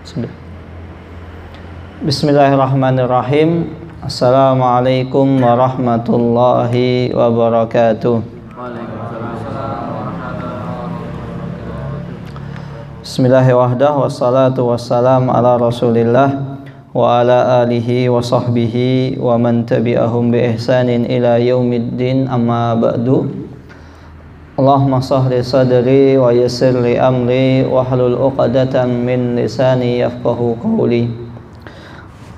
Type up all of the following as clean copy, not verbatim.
Sudah. Bismillahirrahmanirrahim. Assalamualaikum warahmatullahi wabarakatuh. Bismillahirrahmanirrahim. Wassalatu wassalamu ala Rasulillah wa ala alihi wa sahbihi wa man tabi'ahum bi ihsanin ila yaumiddin, amma ba'du. Allahumma sahli sadri wa yassir li amri wa hlul 'uqdatam min lisani yafqahu qawli.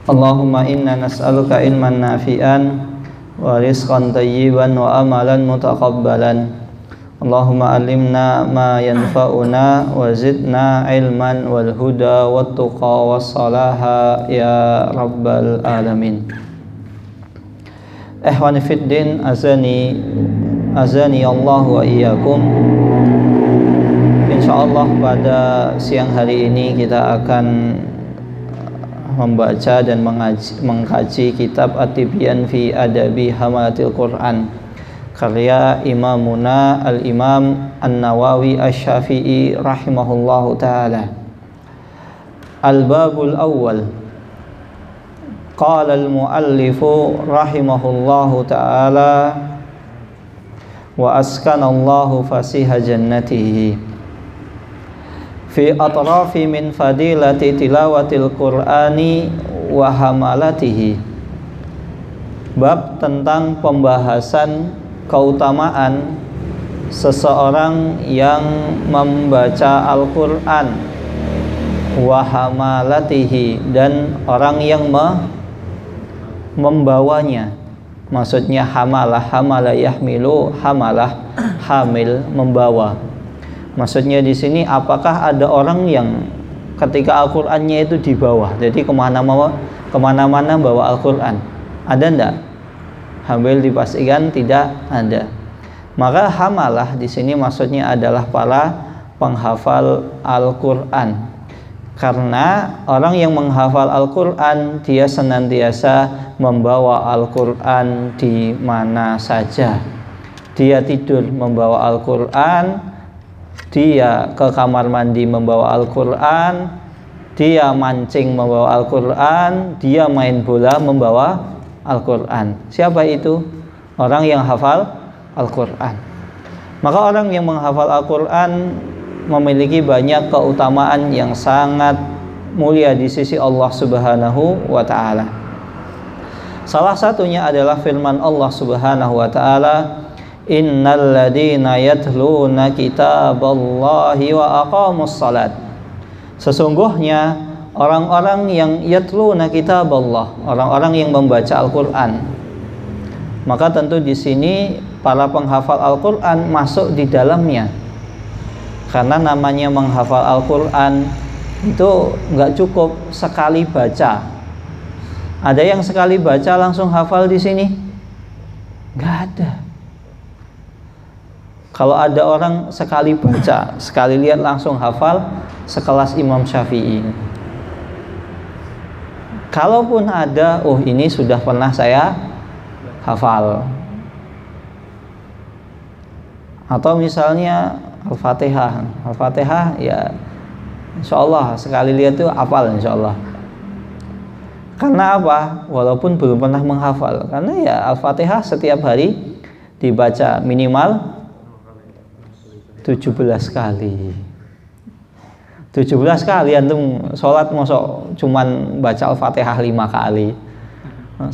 Allahumma inna nas'aluka ilman nafi'an wa rizqan tayyiban wa amalan mutaqabbalan. Allahumma alimna ma yanfa'una wa zidna ilman wal huda wat tuqa was salaha ya rabbal alamin. Ikhwani fid din, azani Allah wa iyyakum. Insyaallah pada siang hari ini kita akan membaca dan mengkaji kitab At-Tibyan fi Adabi Hamalatil Quran, karya Imamuna Al-Imam An-Nawawi Asy-Syafi'i rahimahullahu ta'ala. Al-Babul Awwal. Qala al-muallifu rahimahullahu ta'ala wa askanallahu fasiha jannatihi fi atrafi min fadilati tilawatil qur'ani wa hamalatihi. Bab tentang pembahasan keutamaan seseorang yang membaca Al-Quran, wa hamalatihi, dan orang yang membawanya. Maksudnya hamalah yahmilu, hamalah hamil, membawa. Maksudnya di sini apakah ada orang yang ketika Al-Qur'annya itu dibawa, jadi kemana-mana bawa Al-Qur'an? Ada enggak? Hamil dipastikan tidak ada. Maka hamalah di sini maksudnya adalah para penghafal Al-Qur'an. Karena orang yang menghafal Al-Quran, dia senantiasa membawa Al-Quran di mana saja. Dia tidur membawa Al-Quran, dia ke kamar mandi membawa Al-Quran, dia mancing membawa Al-Quran, dia main bola membawa Al-Quran. Siapa itu? Orang yang hafal Al-Quran. Maka orang yang menghafal Al-Quran memiliki banyak keutamaan yang sangat mulia di sisi Allah Subhanahu wa ta'ala. Salah satunya adalah firman Allah Subhanahu wa ta'ala, innal ladina yatluna kitaballahi wa aqamus salat. Sesungguhnya orang-orang yang yatluna kitaballah, orang-orang yang membaca Al-Quran. Maka tentu di sini para penghafal Al-Quran masuk di dalamnya. Karena namanya menghafal Al-Quran itu nggak cukup sekali baca. Ada yang sekali baca langsung hafal di sini? Nggak ada. Kalau ada orang sekali baca, sekali lihat langsung hafal, sekelas Imam Syafi'i. Kalaupun ada, oh ini sudah pernah saya hafal. Atau misalnya Al-Fatihah ya insyaallah sekali lihat itu hafal insyaallah. Karena apa? Walaupun belum pernah menghafal. Karena ya Al-Fatihah setiap hari dibaca minimal 17 kali. 17 kali antum sholat mosok cuman baca Al-Fatihah 5 kali.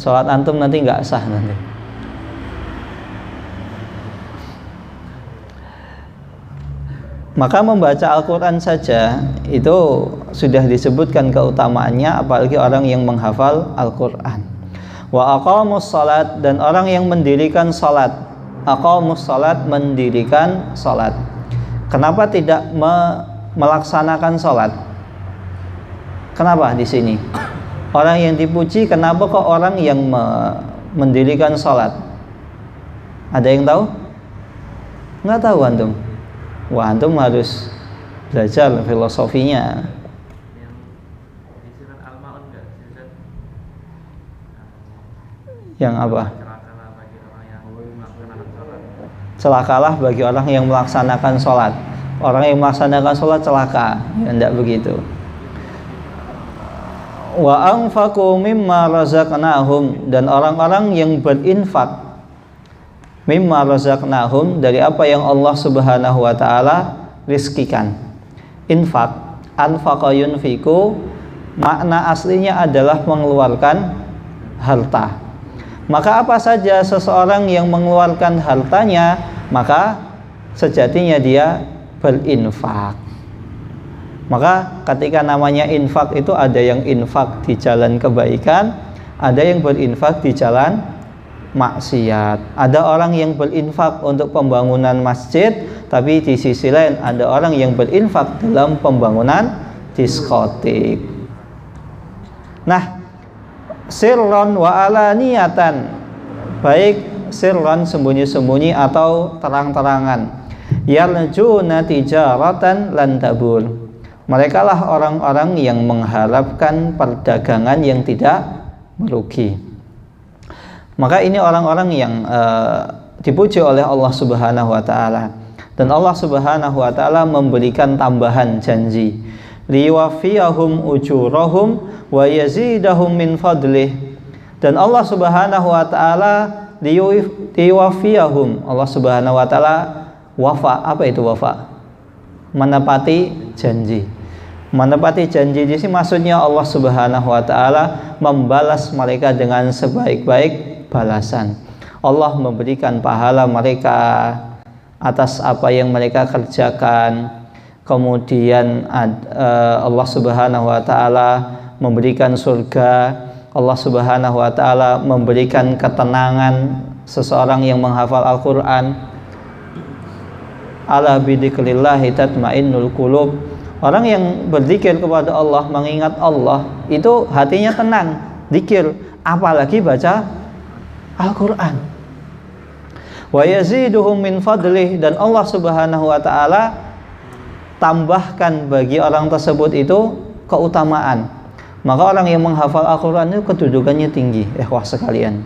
Sholat antum nanti nggak sah nanti. Maka membaca Al-Quran saja itu sudah disebutkan keutamaannya, apalagi orang yang menghafal Al-Quran. Wa aqamus salat, dan orang yang mendirikan salat. Aqamus salat, mendirikan salat. Kenapa tidak melaksanakan salat? Kenapa di sini? Orang yang dipuji, kenapa kok orang yang mendirikan salat? Ada yang tahu? Nggak tahu antum? Wah, antum harus belajar filosofinya. Yang apa? Celakalah bagi orang yang melaksanakan sholat. Orang yang melaksanakan sholat celaka, ya, tidak begitu. Wa anfaqu mimma razaqnahum, dan orang-orang yang berinfak mimma razaqnahum, dari apa yang Allah Subhanahu wa taala rizkikan. Infak, anfaqa yunfiku, makna aslinya adalah mengeluarkan harta. Maka apa saja seseorang yang mengeluarkan hartanya, maka sejatinya dia berinfak. Maka ketika namanya infak itu ada yang infak di jalan kebaikan, ada yang berinfak di jalan maksiat. Ada orang yang berinfak untuk pembangunan masjid, tapi di sisi lain ada orang yang berinfak dalam pembangunan diskotik. Nah, sirron wa alaniyatan, baik sirron sembunyi-sembunyi atau terang-terangan. Yarjuna tijaratan lan tabur, mereka lah orang-orang yang mengharapkan perdagangan yang tidak merugi. Maka ini orang-orang yang dipuji oleh Allah Subhanahu wa taala, dan Allah Subhanahu wa taala memberikan tambahan janji, liwafiyahum ujurahum wa yazidahum min fadlih. Dan Allah Subhanahu wa taala liwafiyahum, Allah Subhanahu wa taala wafa. Apa itu wafa? Menepati janji. Menepati janji di sini maksudnya Allah Subhanahu wa taala membalas mereka dengan sebaik-baik balasan. Allah memberikan pahala mereka atas apa yang mereka kerjakan. Kemudian Allah Subhanahu wa taala memberikan surga. Allah Subhanahu wa taala memberikan ketenangan seseorang yang menghafal Al-Qur'an. Ala bidzikrillahi tatmainnul qulub. Orang yang berzikir kepada Allah, mengingat Allah, itu hatinya tenang, zikir, apalagi baca Al-Qur'an. Wa yaziduhum min fadlih, dan Allah Subhanahu wa taala tambahkan bagi orang tersebut itu keutamaan. Maka orang yang menghafal Al-Qur'an itu kedudukannya tinggi, ikhwah sekalian.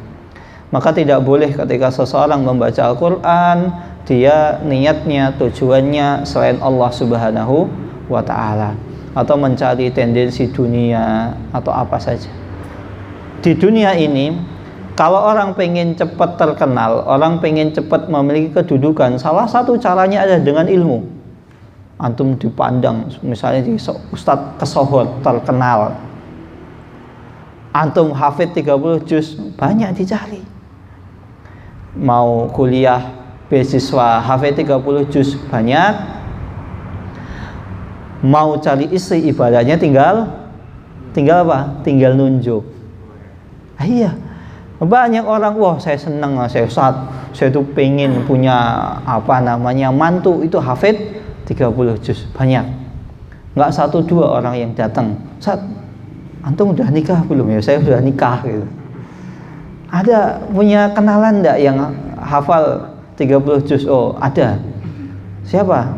Maka tidak boleh ketika seseorang membaca Al-Qur'an dia niatnya, tujuannya selain Allah Subhanahu wa ta'ala, atau mencari tendensi dunia atau apa saja. Di dunia ini, kalau orang pengen cepat terkenal, orang pengen cepat memiliki kedudukan, salah satu caranya adalah dengan ilmu. Antum dipandang, misalnya di ustadz kesohor terkenal, antum hafid 30 juz, banyak dicari. Mau kuliah beasiswa hafid 30 juz, banyak. Mau cari istri, ibadahnya tinggal apa? Tinggal nunjuk. Iya, banyak orang, wah saya senang, saya tuh pengen punya mantu itu hafid 30 juz, banyak. Nggak 1-2 orang yang datang, Ustaz, antum udah nikah belum? Ya saya sudah nikah gitu. Ada punya kenalan enggak yang hafal 30 juz? Oh ada. Siapa?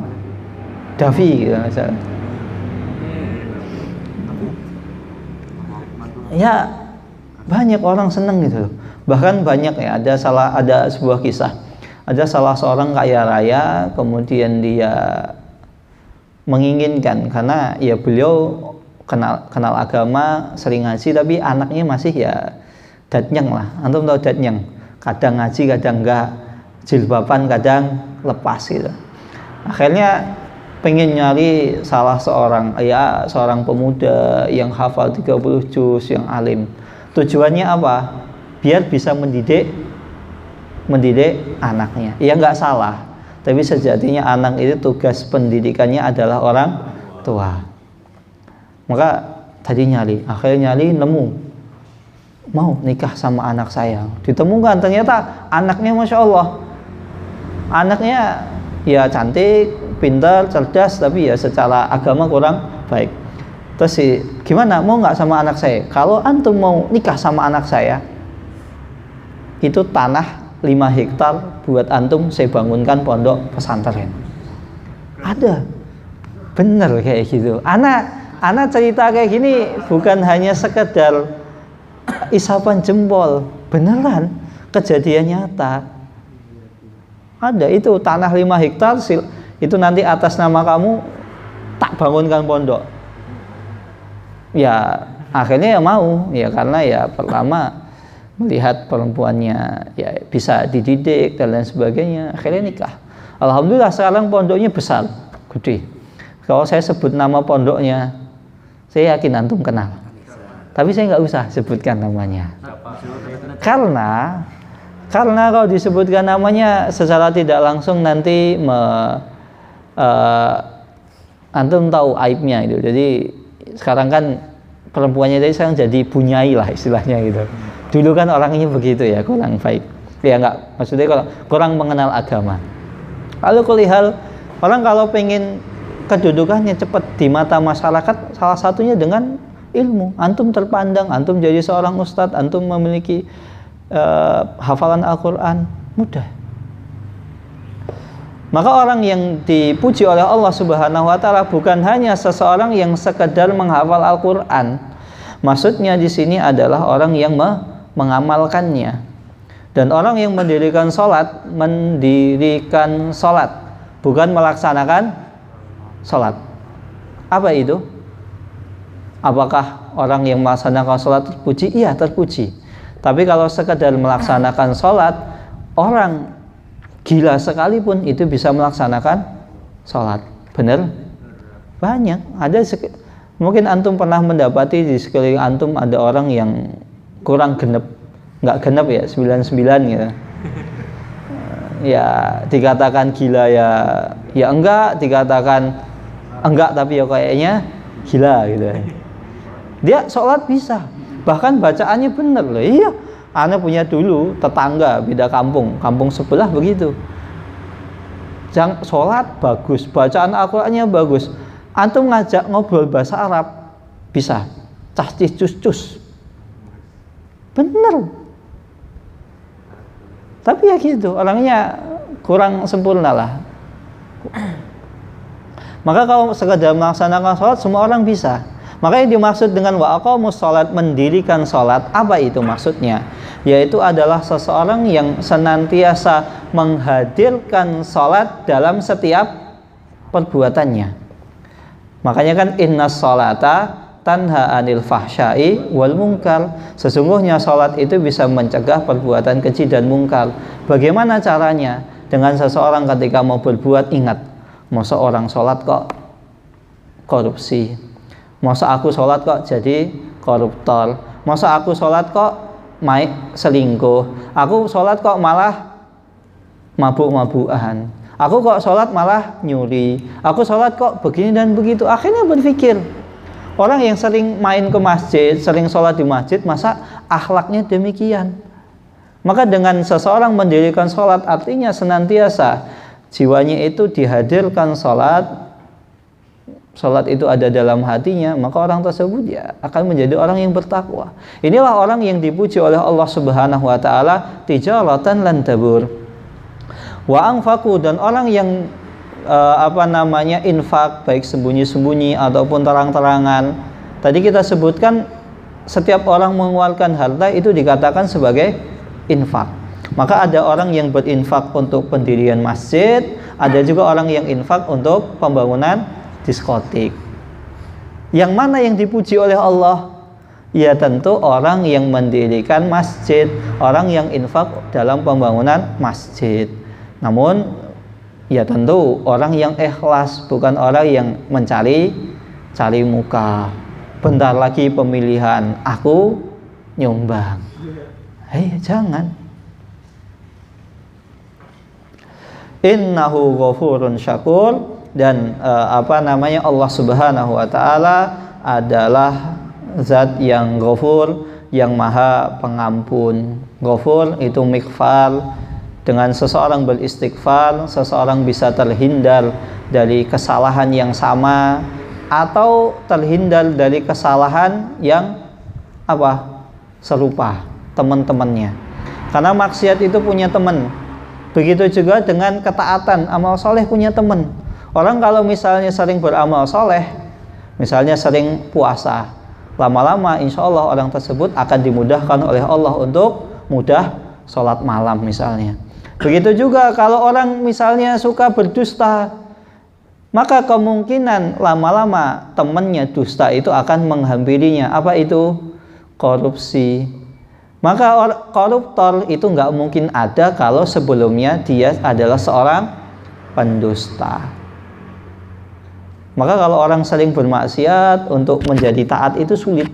Davi gitu misalnya. Ya banyak orang seneng gitu loh. Bahkan banyak ya, ada sebuah kisah. Ada salah seorang kaya raya, kemudian dia menginginkan, karena ya beliau kenal agama, sering ngaji, tapi anaknya masih ya datnyang lah. Antum tahu datnyang, kadang ngaji kadang enggak, jilbaban kadang lepas gitu. Akhirnya pengen nyari seorang pemuda yang hafal 30 juz, yang alim. Tujuannya apa? Biar bisa mendidik anaknya. Ya nggak salah, tapi sejatinya anak itu tugas pendidikannya adalah orang tua. Maka tadi akhirnya nemu, mau nikah sama anak saya. Ditemukan ternyata anaknya Masya Allah, anaknya ya cantik, pintar, cerdas, tapi ya secara agama kurang baik. Terus gimana, mau nggak sama anak saya? Kalau antum mau nikah sama anak saya, itu tanah 5 hektar buat antum saya bangunkan pondok pesantren. Ada, bener kayak gitu. Anak cerita kayak gini bukan hanya sekedar isapan jempol, beneran kejadian nyata. Ada itu tanah 5 hektar, itu nanti atas nama kamu tak bangunkan pondok. Ya Akhirnya ya mau, ya karena ya pertama melihat perempuannya ya bisa dididik dan lain sebagainya, akhirnya nikah. Alhamdulillah sekarang pondoknya besar, gede. Kalau saya sebut nama pondoknya, saya yakin antum kenal. Tapi saya nggak usah sebutkan namanya. Karena kalau disebutkan namanya secara tidak langsung nanti antum tahu aibnya itu. Jadi sekarang kan perempuannya tadi sekarang jadi bunyai lah istilahnya gitu. Dulu kan orangnya begitu ya, kurang baik. Ya enggak, maksudnya kalau kurang mengenal agama. Lalu kulihal, orang kalau pengen kedudukannya cepat di mata masyarakat, salah satunya dengan ilmu. Antum terpandang, antum jadi seorang ustadz, antum memiliki hafalan Al-Quran, mudah. Maka orang yang dipuji oleh Allah Subhanahu wa taala bukan hanya seseorang yang sekedar menghafal Al-Qur'an. Maksudnya di sini adalah orang yang mengamalkannya. Dan orang yang mendirikan salat, bukan melaksanakan salat. Apa itu? Apakah orang yang melaksanakan salat terpuji? Iya, terpuji. Tapi kalau sekedar melaksanakan salat, orang gila sekalipun itu bisa melaksanakan sholat. Benar? Banyak. Mungkin antum pernah mendapati di sekeliling antum ada orang yang kurang genep. Nggak genep ya, 99 gitu. Ya dikatakan gila ya enggak, dikatakan enggak tapi ya kayaknya gila gitu. Dia sholat bisa. Bahkan bacaannya benar loh. Iya. Ana punya dulu tetangga beda kampung sebelah begitu. Sholat bagus, bacaan Al-Qur'annya bagus. Antum ngajak ngobrol bahasa Arab bisa, cah-cih cus-cus. Bener. Tapi ya gitu, orangnya kurang sempurna lah. Maka kalau sekedar melaksanakan sholat semua orang bisa. Maka yang dimaksud dengan wa aqamus sholat, mendirikan sholat, apa itu maksudnya? Yaitu adalah seseorang yang senantiasa menghadirkan sholat dalam setiap perbuatannya. Makanya kan innas sholata tanha anil fahsyai wal munkar. Sesungguhnya sholat itu bisa mencegah perbuatan keji dan mungkar. Bagaimana caranya? Dengan seseorang ketika mau berbuat, ingat, masa orang sholat kok korupsi, masa aku sholat kok jadi koruptor, masa aku sholat kok selingkuh, aku sholat kok malah mabuk-mabukan, aku kok sholat malah nyuri, aku sholat kok begini dan begitu. Akhirnya berpikir, orang yang sering main ke masjid, sering sholat di masjid, masa akhlaknya demikian? Maka dengan seseorang mendirikan sholat, artinya senantiasa jiwanya itu dihadirkan sholat itu ada dalam hatinya, maka orang tersebut ya akan menjadi orang yang bertakwa. Inilah orang yang dipuji oleh Allah Subhanahu wa taala, tijaratan lan tabur. Wa anfaqu, dan orang yang infak, baik sembunyi-sembunyi ataupun terang-terangan. Tadi kita sebutkan setiap orang mengeluarkan harta itu dikatakan sebagai infak. Maka ada orang yang berinfak untuk pendirian masjid, ada juga orang yang infak untuk pembangunan diskotik. Yang mana yang dipuji oleh Allah? Ya tentu orang yang mendirikan masjid, orang yang infak dalam pembangunan masjid. Namun ya tentu orang yang ikhlas, bukan orang yang cari muka. Bentar lagi pemilihan, aku nyumbang. Jangan. Innahu ghafurun syakur. Dan Allah Subhanahu wa taala adalah zat yang ghafur, yang maha pengampun. Ghafur itu mikfar. Dengan seseorang beristighfar, seseorang bisa terhindar dari kesalahan yang sama atau terhindar dari kesalahan yang serupa teman-temannya. Karena maksiat itu punya teman. Begitu juga dengan ketaatan, amal soleh punya teman. Orang kalau misalnya sering beramal soleh, misalnya sering puasa, lama-lama insya Allah orang tersebut akan dimudahkan oleh Allah untuk mudah sholat malam misalnya. Begitu juga kalau orang misalnya suka berdusta, maka kemungkinan lama-lama temannya dusta itu akan menghampirinya. Apa itu? Korupsi. Maka koruptor itu nggak mungkin ada kalau sebelumnya dia adalah seorang pendusta. Maka kalau orang saling bermaksiat untuk menjadi taat itu sulit.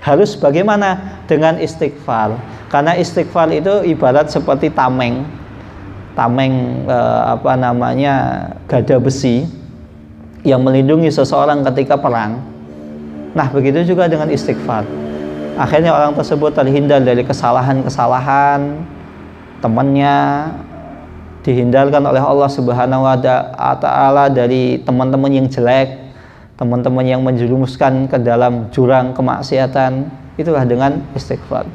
Harus bagaimana? Dengan istighfar. Karena istighfar itu ibarat seperti tameng gada besi yang melindungi seseorang ketika perang. Nah, begitu juga dengan istighfar. Akhirnya orang tersebut terhindar dari kesalahan-kesalahan temannya, dihindarkan oleh Allah Subhanahu wa Ta'ala dari teman-teman yang jelek, teman-teman yang menjerumuskan ke dalam jurang kemaksiatan. Itulah dengan istighfar.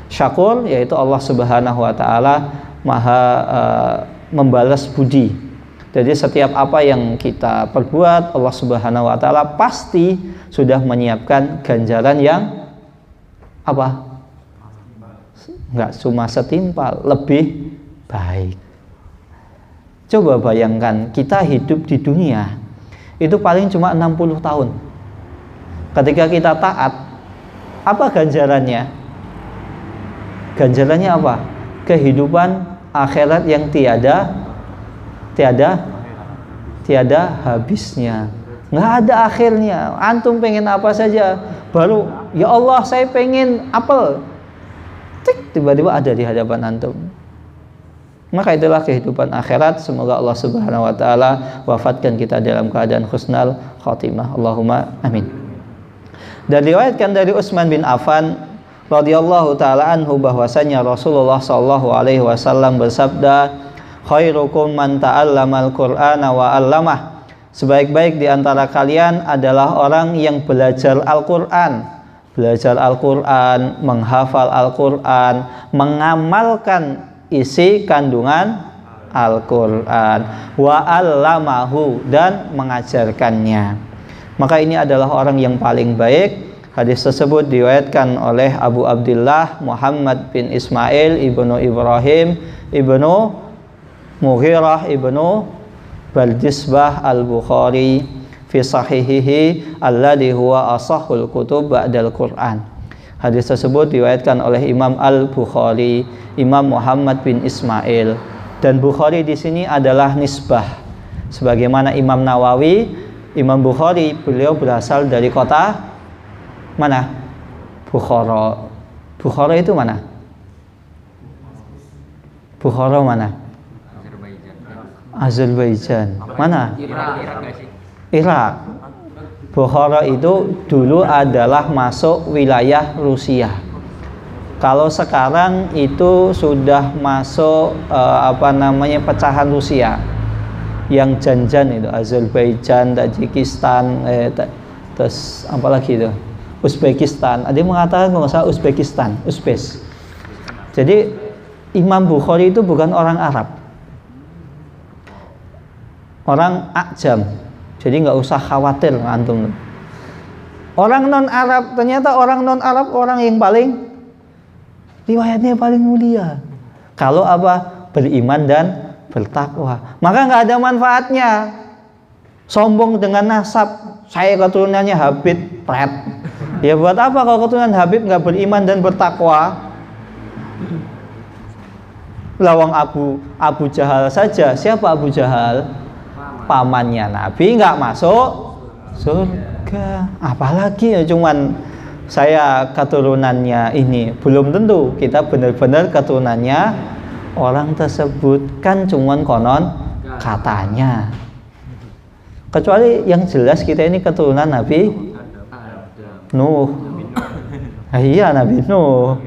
Syakur, yaitu Allah Subhanahu wa Ta'ala Maha membalas budi. Jadi setiap apa yang kita perbuat, Allah Subhanahu wa Ta'ala pasti sudah menyiapkan ganjaran yang apa? Enggak cuma setimpal, lebih baik. Coba bayangkan, kita hidup di dunia itu paling cuma 60 tahun. Ketika kita taat, apa ganjarannya? Ganjarannya apa? Kehidupan akhirat yang tiada habisnya, nggak ada akhirnya. Antum pengen apa saja, baru ya Allah saya pengen apel, tik, tiba-tiba ada di hadapan antum. Maka itulah kehidupan akhirat. Semoga Allah Subhanahu wa Ta'ala wafatkan kita dalam keadaan husnal khotimah. Allahumma amin. Dan diriwayatkan dari Utsman bin Affan radhiyallahu taala anhu bahwasanya Rasulullah sallallahu alaihi wasallam bersabda, khairukum man ta'allamal Qur'ana wa 'allamah. Sebaik-baik di antara kalian adalah orang yang belajar Al-Qur'an, menghafal Al-Qur'an, mengamalkan isi kandungan Al-Qur'an, wa 'allamahu, dan mengajarkannya. Maka ini adalah orang yang paling baik. Hadis tersebut diriwayatkan oleh Abu Abdullah Muhammad bin Ismail ibnu Ibrahim ibnu Mughirah ibnu Baldisbah al-Bukhari fi sahihihi alladhi huwa asahhul kutub ba'dal Qur'an. Hadis tersebut diriwayatkan oleh Imam Al-Bukhari, Imam Muhammad bin Ismail, dan Bukhari di sini adalah nisbah. Sebagaimana Imam Nawawi, Imam Bukhari beliau berasal dari kota mana? Bukhara. Bukhara itu mana? Bukhara mana? Azerbaijan. Mana? Irak. Bukhara itu dulu adalah masuk wilayah Rusia. Kalau sekarang itu sudah masuk pecahan Rusia. Yang janjan itu Azerbaijan, Tajikistan, terus apa lagi itu? Uzbekistan. Ada yang mengatakan kalau nggak salah Uzbekistan, Uzbek. Jadi Imam Bukhari itu bukan orang Arab, orang Ajam. Jadi nggak usah khawatir antum. Orang non Arab, ternyata orang non Arab orang yang paling riwayatnya paling mulia. Kalau apa? Beriman dan bertakwa. Maka nggak ada manfaatnya sombong dengan nasab. Saya keturunannya Habib, pret. Ya buat apa kalau keturunan Habib nggak beriman dan bertakwa? Lawang Abu Jahal saja. Siapa Abu Jahal? Pamannya Nabi nggak masuk surga. Apalagi ya cuman saya keturunannya ini. Belum tentu kita benar-benar keturunannya orang tersebut, kan cuman konon katanya. Kecuali yang jelas kita ini keturunan Nabi Nuh. Iya, Nabi Nuh.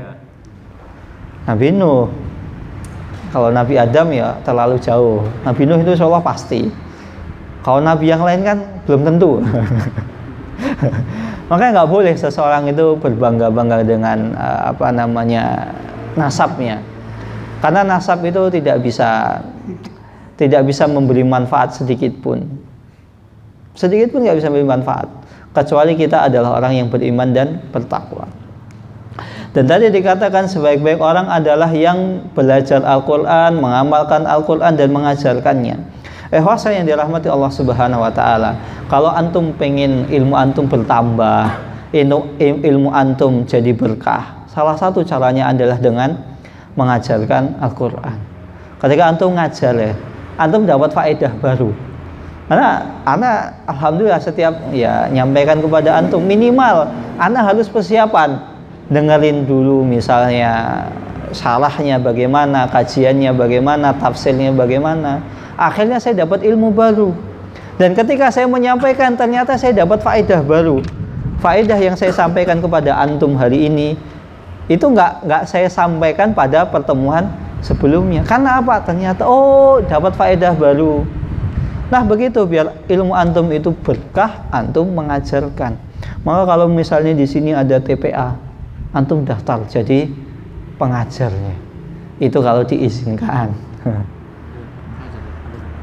Nabi Nuh. Kalau Nabi Adam ya terlalu jauh. Nabi Nuh itu insyaallah pasti. Kalau Nabi yang lain kan belum tentu. Makanya nggak boleh seseorang itu berbangga-bangga dengan nasabnya. Karena nasab itu tidak bisa memberi manfaat sedikit pun nggak bisa memberi manfaat, kecuali kita adalah orang yang beriman dan bertakwa. Dan tadi dikatakan sebaik-baik orang adalah yang belajar Al-Quran, mengamalkan Al-Quran dan mengajarkannya. Ikhwasa yang dirahmati Allah Subhanahu wa taala, kalau antum pengen ilmu antum bertambah, ilmu antum jadi berkah, salah satu caranya adalah dengan mengajarkan Al-Qur'an. Ketika antum ngajar ya, antum dapat faedah baru. Karena ana alhamdulillah setiap ya nyampaikan kepada antum, minimal ana harus persiapan dengerin dulu misalnya salahnya bagaimana, kajiannya bagaimana, tafsirnya bagaimana. Akhirnya saya dapat ilmu baru. Dan ketika saya menyampaikan, ternyata saya dapat faedah baru. Faedah yang saya sampaikan kepada antum hari ini itu nggak saya sampaikan pada pertemuan sebelumnya. Karena apa? Ternyata dapat faedah baru. Nah begitu, biar ilmu antum itu berkah, antum mengajarkan. Maka kalau misalnya di sini ada TPA, antum daftar jadi pengajarnya. Itu kalau diizinkan.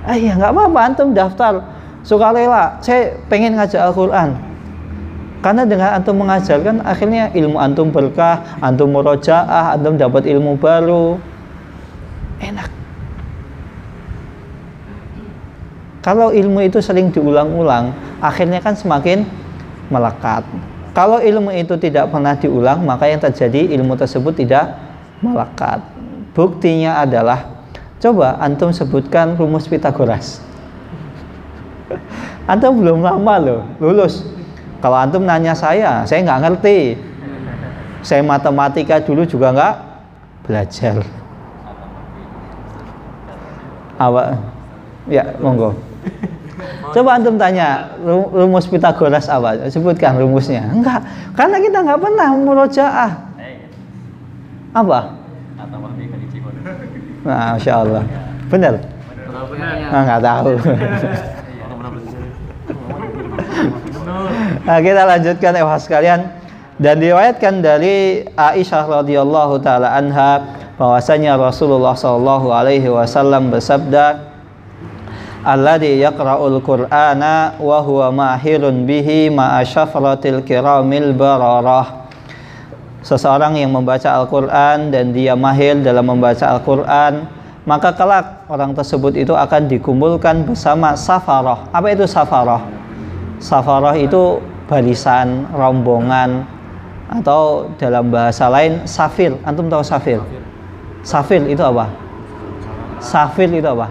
Ya nggak apa-apa, antum daftar sukarela. Saya pengen ngajar Al-Quran. Karena dengan antum mengajarkan, akhirnya ilmu antum berkah, antum murojaah, antum dapat ilmu baru. Enak. Kalau ilmu itu sering diulang-ulang, akhirnya kan semakin melekat. Kalau ilmu itu tidak pernah diulang, maka yang terjadi ilmu tersebut tidak melekat. Buktinya adalah, coba antum sebutkan rumus Pitagoras. Antum belum lama loh lulus. Kalau antum nanya saya nggak ngerti. Saya matematika dulu juga nggak belajar. Apa? Ya, monggo. Coba antum tanya rumus Pitagoras apa? Sebutkan rumusnya. Enggak, karena kita nggak pernah murojaah. Apa? Nah, Masya Allah. Benar? Nggak tahu. Nah, kita lanjutkan ikhwas sekalian. Dan diriwayatkan dari Aisyah radhiyallahu taala anha bahwasanya Rasulullah sallallahu alaihi wasallam bersabda, alladzi yaqra'ul qur'ana wa huwa mahirun bihi ma'a syafratil kiramil bararah. Seseorang yang membaca Al-Qur'an dan dia mahir dalam membaca Al-Qur'an, maka kelak orang tersebut itu akan dikumpulkan bersama safarah. Apa itu safarah? Safarah itu barisan, rombongan, atau dalam bahasa lain safir. Antum tahu safir? Safir itu apa? Safir itu apa?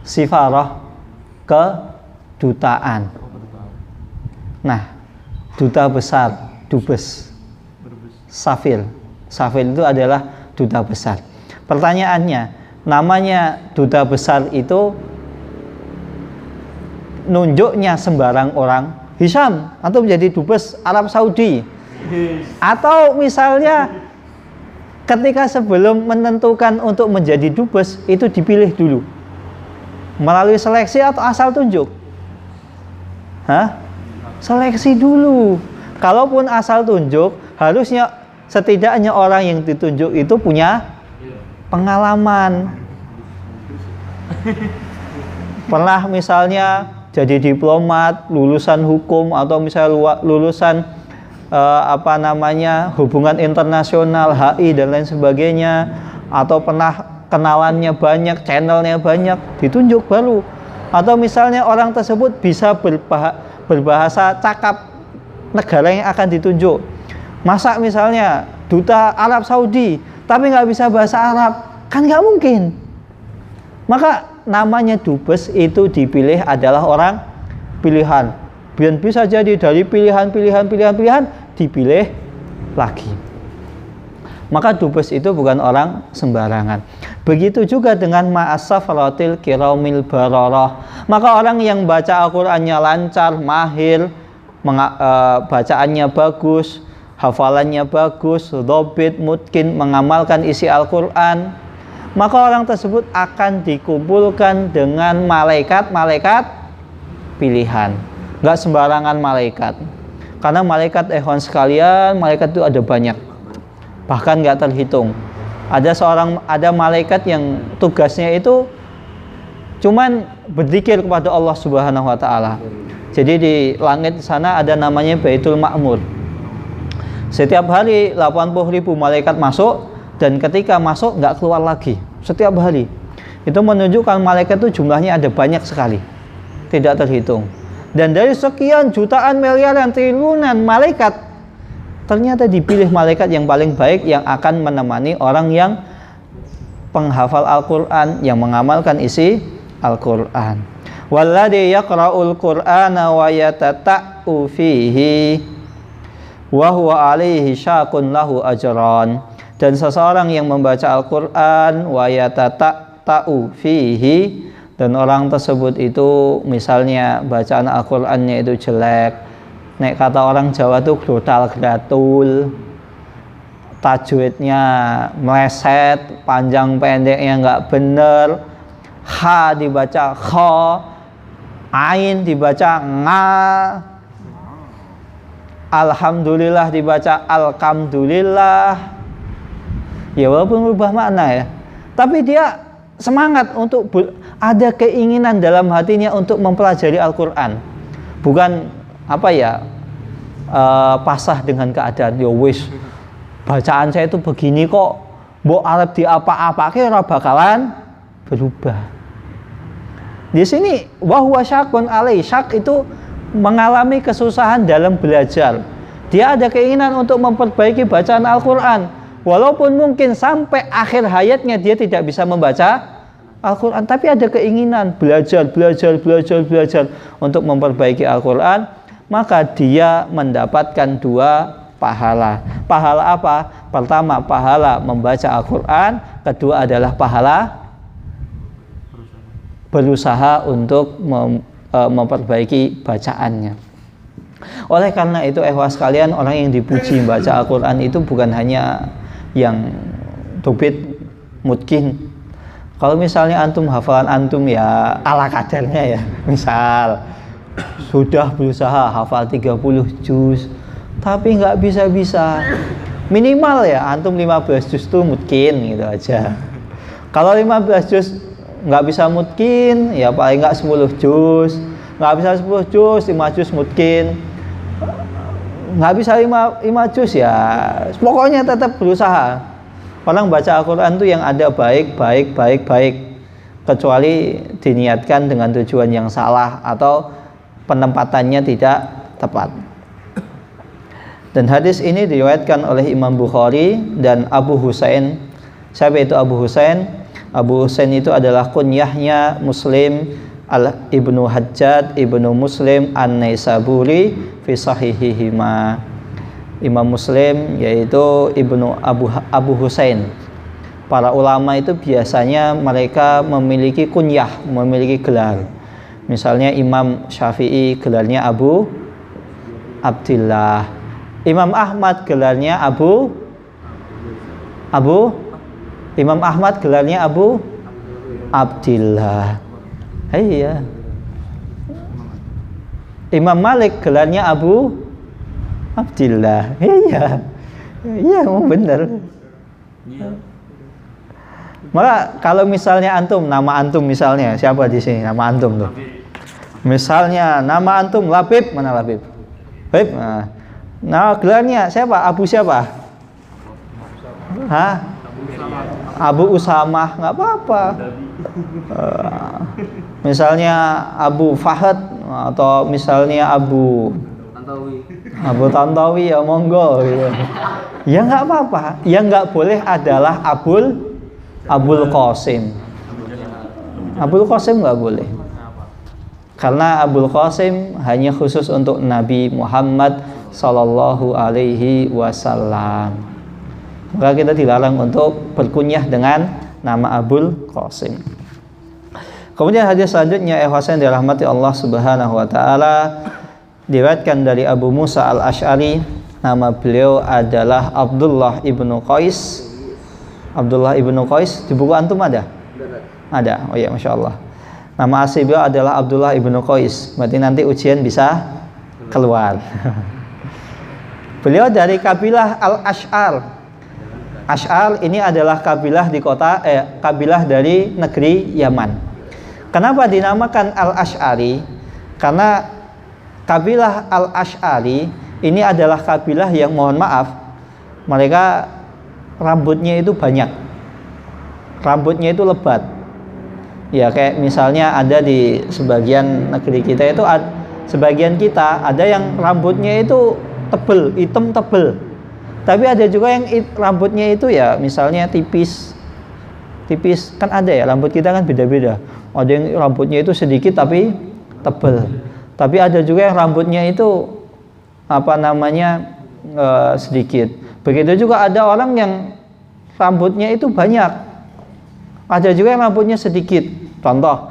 Sifarah kedutaan. Nah, duta besar, dubes. Safir itu adalah duta besar. Pertanyaannya, namanya duta besar itu nunjuknya sembarang orang. Hisham, antum menjadi dubes Arab Saudi. Atau misalnya ketika sebelum menentukan untuk menjadi dubes itu dipilih dulu melalui seleksi atau asal tunjuk? Seleksi dulu. Kalaupun asal tunjuk, harusnya setidaknya orang yang ditunjuk itu punya pengalaman. Pernah misalnya jadi diplomat, lulusan hukum, atau misalnya lulusan hubungan internasional, HI dan lain sebagainya, atau pernah kenalannya banyak, channelnya banyak, ditunjuk baru. Atau misalnya orang tersebut bisa berbahasa cakap negara yang akan ditunjuk. Masa misalnya duta Arab Saudi tapi nggak bisa bahasa Arab, kan nggak mungkin. Maka namanya dubes itu dipilih adalah orang pilihan. Biar bisa jadi dari pilihan dipilih lagi. Maka dubes itu bukan orang sembarangan. Begitu juga dengan ma'as-safaratil kiramil bararah. Maka orang yang baca Al-Qur'annya lancar, mahir, bacaannya bagus, hafalannya bagus, dhabit, mutqin, mengamalkan isi Al-Qur'an, maka orang tersebut akan dikumpulkan dengan malaikat-malaikat pilihan. Enggak sembarangan malaikat. Karena malaikat sekalian, malaikat itu ada banyak. Bahkan nggak terhitung. Ada malaikat yang tugasnya itu cuman berzikir kepada Allah Subhanahu wa taala. Jadi di langit sana ada namanya Baitul Ma'mur. Setiap hari 80.000 malaikat masuk, dan ketika masuk nggak keluar lagi. Setiap hari. Itu menunjukkan malaikat itu jumlahnya ada banyak sekali, tidak terhitung. Dan dari sekian jutaan, miliaran, triliunan malaikat, ternyata dipilih malaikat yang paling baik yang akan menemani orang yang penghafal Al-Quran, yang mengamalkan isi Al-Quran. Walladzi yaqra'ul Qur'ana wa yatata'u fihi wa huwa alaihi syaqun lahu ajran. Dan seseorang yang membaca Al-Quran wa yatata'u fihi, dan orang tersebut itu misalnya bacaan Al-Qur'annya itu jelek, nek kata orang Jawa tuh grotal gratul, tajwidnya meleset, panjang pendeknya nggak bener, ha dibaca kho, ain dibaca nga, alhamdulillah dibaca alhamdulillah. Ya walaupun berubah makna ya, tapi dia semangat untuk ada keinginan dalam hatinya untuk mempelajari Al-Quran, bukan pasrah dengan keadaan. Ya wis, bacaan saya itu begini kok, mbok arep diapa-apake ora bakalan berubah. Di sini wahwa syakun alai, syak itu mengalami kesusahan dalam belajar. Dia ada keinginan untuk memperbaiki bacaan Al-Quran, walaupun mungkin sampai akhir hayatnya dia tidak bisa membaca Al-Quran, tapi ada keinginan belajar untuk memperbaiki Al-Quran, maka dia mendapatkan 2 pahala. Pahala apa? Pertama, pahala membaca Al-Quran. Kedua adalah pahala berusaha untuk memperbaiki bacaannya. Oleh karena itu, ikhwas sekalian, orang yang dipuji membaca Al-Quran itu bukan hanya yang tubit mungkin. Kalau misalnya antum, hafalan antum ya ala kadarnya ya, misal sudah berusaha hafal 30 juz tapi nggak bisa-bisa, minimal ya antum 15 juz tuh mungkin gitu aja. Kalau 15 juz nggak bisa mungkin, ya paling nggak 10 juz. Nggak bisa 10 juz, 5 juz mungkin. Nggak bisa 5 juz ya pokoknya tetap berusaha. Orang baca Al-Quran itu yang ada baik, kecuali diniatkan dengan tujuan yang salah atau penempatannya tidak tepat. Dan hadis ini diriwayatkan oleh Imam Bukhari dan Abu Husain. Siapa itu Abu Husain? Abu Husain itu adalah kunyahnya Muslim Ibnu Hajjaj Ibnu Muslim An-Naisaburi fi sahihihima. Imam Muslim yaitu Ibnu Abu Husain. Para ulama itu biasanya mereka memiliki kunyah, memiliki gelar. Misalnya Imam Syafi'i gelarnya Abu Abdillah. Imam Ahmad gelarnya Imam Ahmad gelarnya Abu Abdillah. Iya. Imam Malik gelarnya Abu Abdillah. Iya, benar. Maka kalau misalnya antum, nama antum misalnya siapa di sini? Nama antum tuh. Misalnya nama antum Labib, mana Labib? Labib. Nah, gelarnya siapa? Abu siapa? Hah? Abu Usamah, nggak apa-apa. Misalnya Abu Fahad atau misalnya Abu Tantawi, ya monggo gitu. Ya nggak apa-apa. Yang nggak boleh adalah Abul Qasim. Abul Qasim nggak boleh. Karena Abul Qasim hanya khusus untuk Nabi Muhammad Sallallahu Alaihi Wasallam. Maka kita dilarang untuk berkunyah dengan nama Abul Qasim. Kemudian hadis selanjutnya, ihwasan dirahmati Allah Subhanahu Wa Taala, diriwayatkan dari Abu Musa Al-Asy'ari. Nama beliau adalah Abdullah ibnu Qais. Abdullah ibnu Qais di buku antum ada? Ada. Oh ya, masya Allah. Nama asli beliau adalah Abdullah ibnu Qais. Berarti nanti ujian bisa keluar. Beliau dari kabilah Al-Asy'ar. Asy'ar ini adalah kabilah kabilah dari negeri Yaman. Kenapa dinamakan Al-Asy'ari? Karena kabilah Al-Asy'ari ini adalah kabilah yang, mohon maaf, mereka rambutnya itu banyak, rambutnya itu lebat. Ya kayak misalnya ada di sebagian negeri kita itu sebagian kita ada yang rambutnya itu tebel, hitam tebel. Tapi ada juga yang rambutnya itu ya misalnya tipis. Tipis kan ada ya, rambut kita kan beda-beda. Ada yang rambutnya itu sedikit tapi tebel. Tapi ada juga yang rambutnya itu sedikit. Begitu juga ada orang yang rambutnya itu banyak. Ada juga yang rambutnya sedikit. Contoh,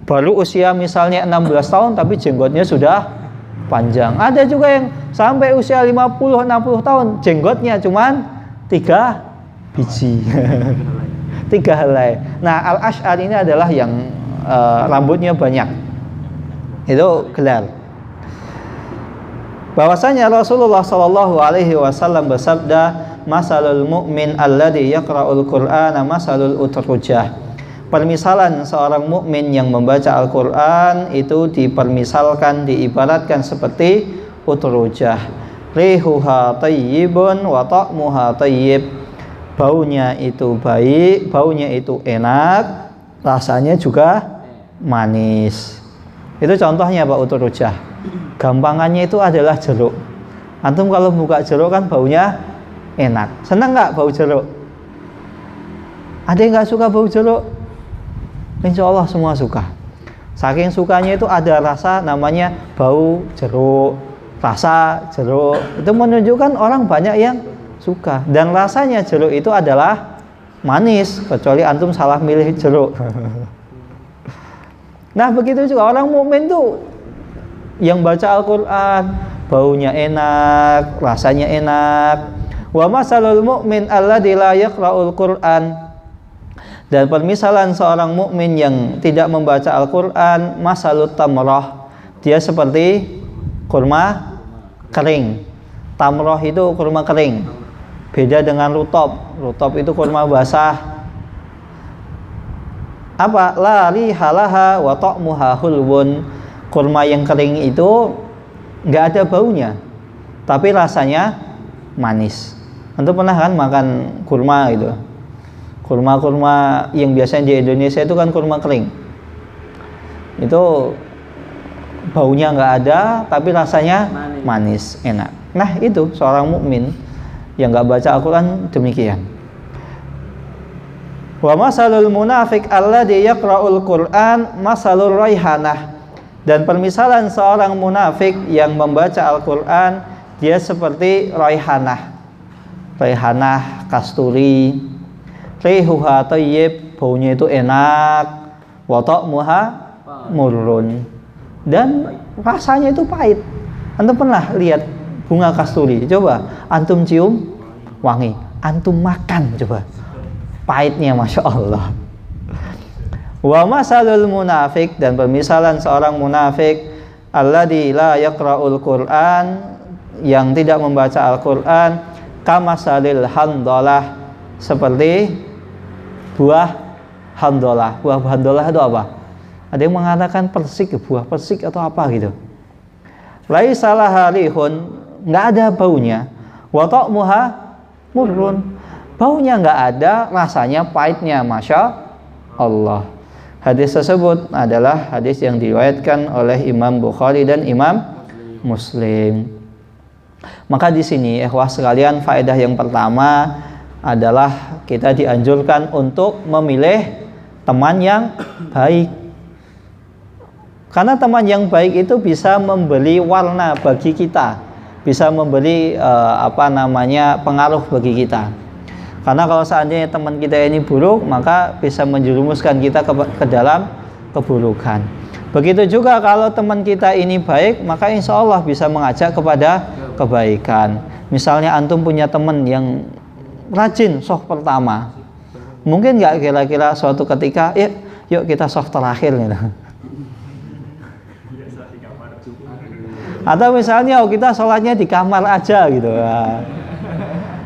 baru usia misalnya 16 tahun tapi jenggotnya sudah panjang. Ada juga yang sampai usia 50-60 tahun jenggotnya cuman 3 biji. 3 helai. Nah, Al-Asy'ari ini adalah yang rambutnya banyak. Itu gelar. Bahwasanya Rasulullah Shallallahu alaihi wasallam bersabda, masalul mu'min alladzi yaqra'ul qur'ana masalul utrujah. Permisalan seorang mukmin yang membaca Al-Qur'an itu dipermisalkan, diibaratkan seperti utrujah. Rihuha thayyibun wa ta'muha thayyib. Baunya itu baik, baunya itu enak, rasanya juga manis. Itu contohnya Pak utrujah. Gampangannya itu adalah jeruk. Antum kalau buka jeruk kan baunya enak. Senang nggak bau jeruk? Ada yang nggak suka bau jeruk? Insya Allah semua suka. Saking sukanya itu ada rasa namanya bau jeruk, rasa jeruk. Itu menunjukkan orang banyak yang suka. Dan rasanya jeruk itu adalah manis, kecuali antum salah milih jeruk. Nah begitu juga orang mukmin tuh yang baca Al-Quran, baunya enak, rasanya enak. Wa masalul mu'min alladzi la yaqra'ul Qur'an. Dan permisalan seorang mukmin yang tidak membaca Al-Qur'an, masalut tamrah. Dia seperti kurma kering. Tamrah itu kurma kering. Beda dengan rutob. Rutob itu kurma basah. Apa? La rihalaha wa ta'muha hulwun. Kurma yang kering itu enggak ada baunya, tapi rasanya manis. Antum pernah kan makan kurma gitu? Kurma-kurma yang biasanya di Indonesia itu kan kurma kering. Itu baunya nggak ada, tapi rasanya manis, enak. Nah itu seorang mukmin yang nggak baca Al-Quran demikian. Wa masalul munafiq alladzi yaqra'ul Qur'an masalur raihanah. Dan permisalan seorang munafik yang membaca Al-Quran, dia seperti raihanah. Raihanah kasturi. Rihuha thayyib, baunya itu enak. Wa ta'muha murrun. Dan rasanya itu pahit. Antum pernah lihat bunga kasturi? Coba antum cium wangi, antum makan coba. Pahitnya Masya Allah. Wa masalul munafik, dan permisalan seorang munafik alladzi la yaqra'ul Qur'an, yang tidak membaca Al-Qur'an, kamasalil handalah, seperti buah handalah. Buah handalah itu apa? Ada yang mengatakan persik, buah persik atau apa gitu. Laisa laha rihun, enggak ada baunya. Wa ta'muha murrun, baunya enggak ada, rasanya pahitnya Masya Allah. Hadis tersebut adalah hadis yang diriwayatkan oleh Imam Bukhari dan Imam Muslim. Maka di sini ikhwah sekalian, faedah yang pertama adalah kita dianjurkan untuk memilih teman yang baik. Karena teman yang baik itu bisa memberi warna bagi kita, bisa memberi pengaruh bagi kita. Karena kalau seandainya teman kita ini buruk, maka bisa menjerumuskan kita ke dalam keburukan. Begitu juga kalau teman kita ini baik, maka insya Allah bisa mengajak kepada kebaikan. Misalnya antum punya teman yang rajin soft pertama, mungkin nggak kira-kira suatu ketika, yuk kita soft terakhir gitu. Atau misalnya kita sholatnya di kamar aja gitu.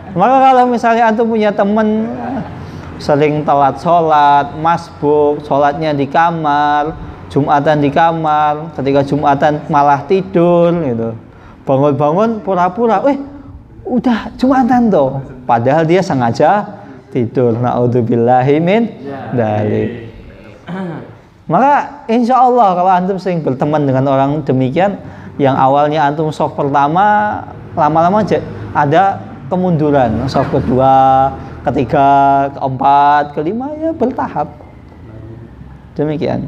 Maka kalau misalnya antum punya teman sering telat sholat, masbuk, sholatnya di kamar, Jumatan di kamar, ketika Jumatan malah tidur gitu, bangun-bangun pura-pura, udah Jumatan tuh, padahal dia sengaja tidur. Na'udzubillahi min dzalik. Maka insya Allah kalau antum sering berteman dengan orang demikian, yang awalnya antum soft pertama, lama-lama ada kemunduran, soft kedua, ketiga, keempat, kelima, ya bertahap. Demikian.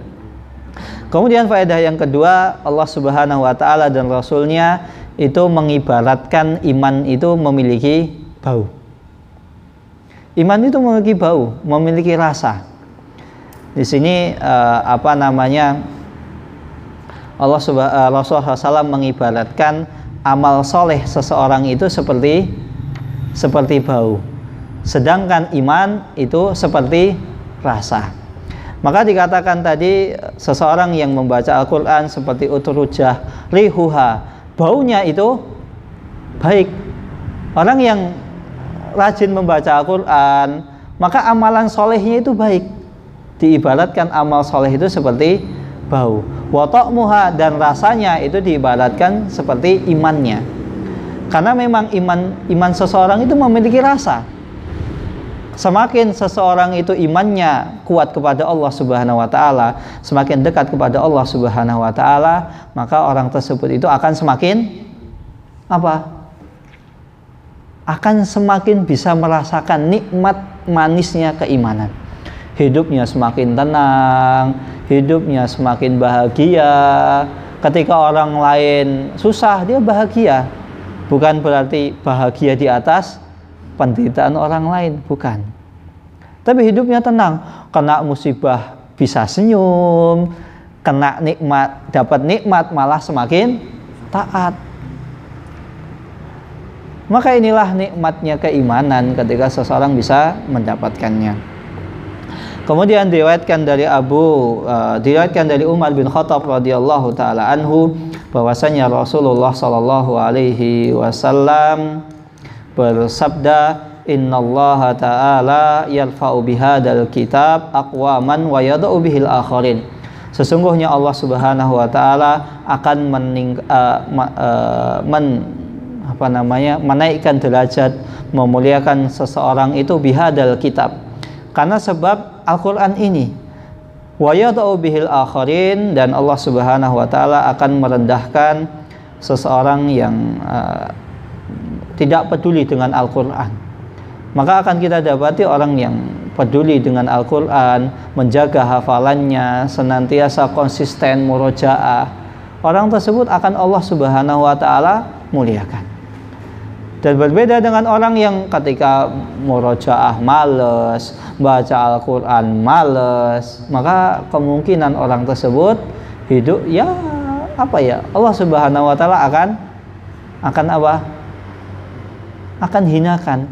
Kemudian faedah yang kedua, Allah Subhanahu wa taala dan Rasulnya itu mengibaratkan iman itu memiliki bau. Iman itu memiliki bau, memiliki rasa. Di sini Rasulullah SAW mengibaratkan amal soleh seseorang itu seperti bau, sedangkan iman itu seperti rasa. Maka dikatakan tadi seseorang yang membaca Al-Quran seperti uturujah rihuha, baunya itu baik. Orang yang rajin membaca Al-Quran, maka amalan solehnya itu baik. Diibaratkan amal soleh itu seperti bau. Wa ta'muha, dan rasanya itu diibaratkan seperti imannya. Karena memang iman seseorang itu memiliki rasa. Semakin seseorang itu imannya kuat kepada Allah Subhanahu wa taala, semakin dekat kepada Allah Subhanahu wa taala, maka orang tersebut itu akan semakin akan semakin bisa merasakan nikmat manisnya keimanan. Hidupnya semakin tenang, hidupnya semakin bahagia. Ketika orang lain susah, dia bahagia. Bukan berarti bahagia di atas penderitaan orang lain, bukan. Tapi hidupnya tenang, kena musibah bisa senyum, kena nikmat, dapat nikmat malah semakin taat. Maka inilah nikmatnya keimanan ketika seseorang bisa mendapatkannya. Kemudian diriwayatkan dari Umar bin Khattab radhiyallahu taala anhu bahwasanya Rasulullah sallallahu alaihi wasallam bersabda, innallaha ta'ala yarfa'u bihadzal kitab aqwaman wa yada'u bihil akharin. Sesungguhnya Allah Subhanahu wa taala akan menaikkan derajat, memuliakan seseorang itu bihadzal kitab, karena sebab Al-Quran ini. Wa yada'u bihil akharin, dan Allah Subhanahu wa taala akan merendahkan seseorang yang tidak peduli dengan Al-Quran. Maka akan kita dapati orang yang peduli dengan Al-Quran, menjaga hafalannya, senantiasa konsisten murojaah, orang tersebut akan Allah Subhanahu wa taala muliakan. Dan berbeda dengan orang yang ketika murojaah males, baca Al-Quran males, maka kemungkinan orang tersebut hidup Allah Subhanahu wa taala akan hinakan.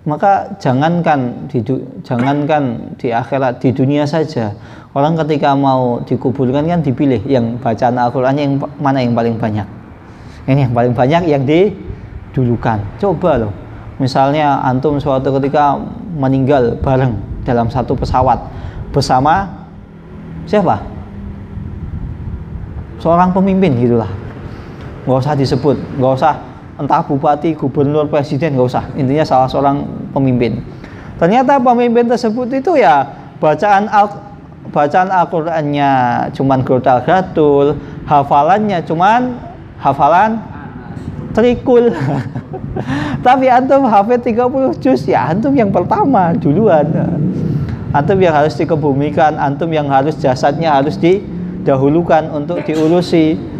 Maka jangankan di akhirat, di dunia saja, orang ketika mau dikuburkan kan dipilih yang bacaan Al-Quran yang mana yang paling banyak. Ini yang paling banyak yang didulukan. Coba loh, misalnya antum suatu ketika meninggal bareng dalam satu pesawat bersama siapa? Seorang pemimpin gitulah. Nggak usah disebut, nggak usah entah bupati, gubernur, presiden, nggak usah. Intinya salah seorang pemimpin. Ternyata pemimpin tersebut itu ya bacaan Al-Qur'annya cuman grotal-gratul, hafalannya cuman hafalan trikul. Tapi antum hafid 30 juz, ya antum yang pertama duluan. Antum yang harus dikebumikan, antum yang harus jasadnya harus didahulukan untuk diurusi.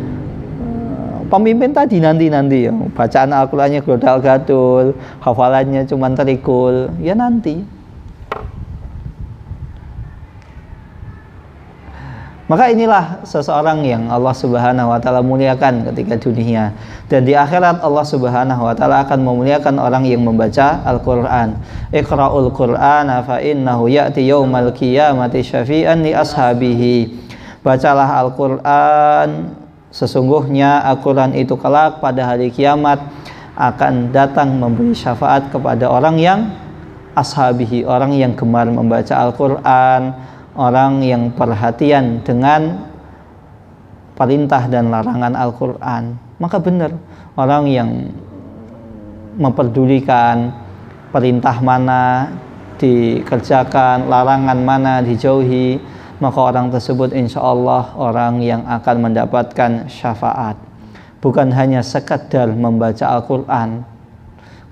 Pemimpin tadi nanti ya, bacaan Al-Qur'annya grotal-gatul, hafalannya cuman terikul, ya nanti. Maka inilah seseorang yang Allah Subhanahu wa taala muliakan ketika dunia, dan di akhirat Allah Subhanahu wa taala akan memuliakan orang yang membaca Al-Qur'an. Iqra'ul Qur'ana fa innahu ya'ti yaumal qiyamati syafi'an li ashabihi. Bacalah Al-Qur'an, sesungguhnya Al-Quran itu kelak pada hari kiamat akan datang memberi syafaat kepada orang yang ashabihi, orang yang gemar membaca Al-Quran, orang yang perhatian dengan perintah dan larangan Al-Quran. Maka benar, orang yang memperdulikan perintah mana dikerjakan, larangan mana dijauhi, maka orang tersebut insya Allah orang yang akan mendapatkan syafaat. Bukan hanya sekedar membaca Al-Quran.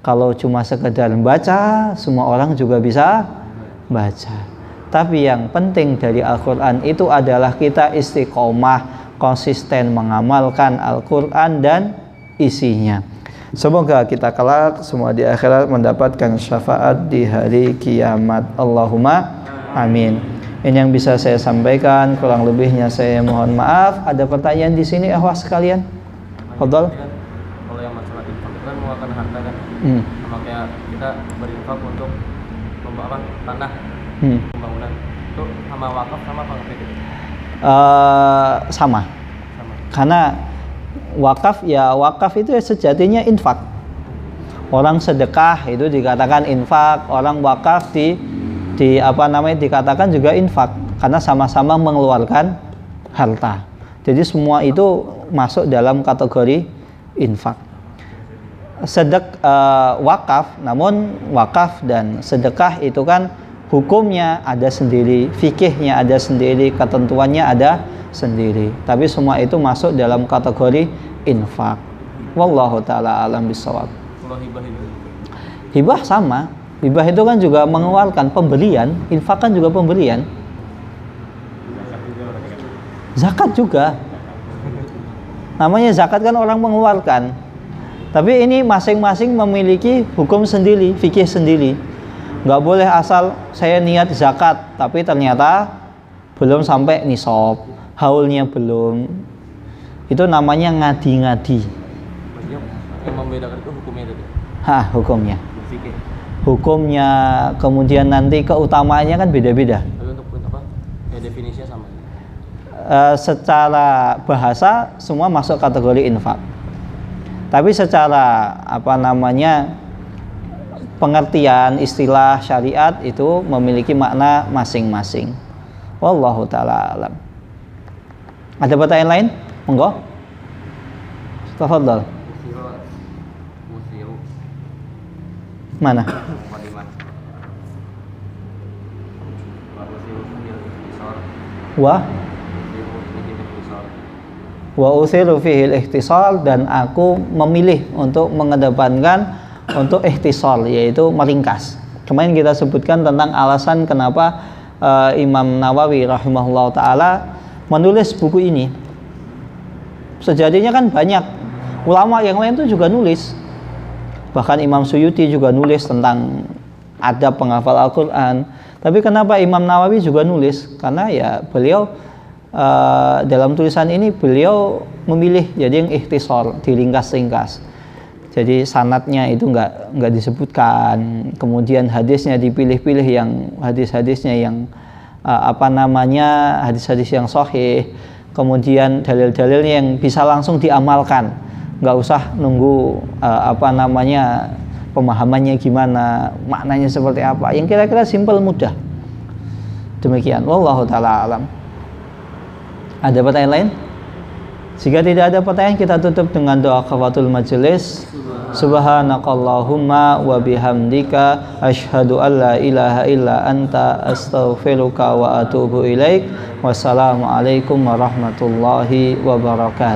Kalau cuma sekedar membaca, semua orang juga bisa baca. Tapi yang penting dari Al-Quran itu adalah kita istiqomah, konsisten mengamalkan Al-Quran dan isinya. Semoga kita kelak semua di akhirat mendapatkan syafaat di hari kiamat. Allahumma amin. Ini yang bisa saya sampaikan, kurang lebihnya saya mohon maaf. Ada pertanyaan di sini ahwah sekalian? Fadhal. Kalau yang masalah infak kan mengeluarkan harta kan, makanya kita berinfak untuk membangun tanah, pembangunan. Itu sama wakaf sama apa gitu? Sama. Karena wakaf itu sejatinya infak. Orang sedekah itu dikatakan infak, orang wakaf dikatakan juga infak karena sama-sama mengeluarkan harta. Jadi semua itu masuk dalam kategori infak. Wakaf, namun wakaf dan sedekah itu kan hukumnya ada sendiri, fikihnya ada sendiri, ketentuannya ada sendiri. Tapi semua itu masuk dalam kategori infak. Wallahu taala alam bisawab. Kalau hibah itu? Hibah sama. Hibah itu kan juga mengeluarkan pemberian, infak kan juga pemberian. Zakat juga. Namanya zakat kan orang mengeluarkan. Tapi ini masing-masing memiliki hukum sendiri, fikih sendiri. Nggak boleh asal saya niat zakat, tapi ternyata belum sampai nisab, haulnya belum. Itu namanya ngadi-ngadi. Yang membedakan itu hukumnya tadi? Hukumnya. Fikih. Hukumnya, kemudian nanti keutamaannya kan beda-beda. Tapi untuk apa? Ya definisinya sama. Secara bahasa semua masuk kategori infak. Tapi secara pengertian istilah syariat itu memiliki makna masing-masing. Wallahu taala alam. Ada pertanyaan lain? Monggo. Tafadhal. Mana? Wa uthiru fihi al-ihtisal, dan aku memilih untuk mengedepankan untuk ihtisal, yaitu meringkas. Kemarin kita sebutkan tentang alasan kenapa Imam Nawawi rahimahullah ta'ala menulis buku ini. Sejatinya kan banyak ulama yang lain itu juga nulis. Bahkan Imam Suyuti juga nulis tentang adab penghafal Al-Quran. Tapi kenapa Imam Nawawi juga nulis? Karena ya beliau dalam tulisan ini beliau memilih jadi yang ikhtisar, diringkas-ringkas. Jadi sanadnya itu nggak disebutkan. Kemudian hadisnya dipilih-pilih yang hadis-hadisnya yang hadis-hadis yang sahih. Kemudian dalil-dalilnya yang bisa langsung diamalkan. Nggak usah nunggu pemahamannya gimana, maknanya seperti apa. Yang kira-kira simpel, mudah. Demikian. Wallahu taala alam. Ada pertanyaan lain? Jika tidak ada pertanyaan, kita tutup dengan doa kafatul majelis. Subhanakallahumma wa bihamdika asyhadu an la ilaha illa anta astaghfiruka wa atubu ilaik. Wassalamualaikum warahmatullahi wabarakatuh.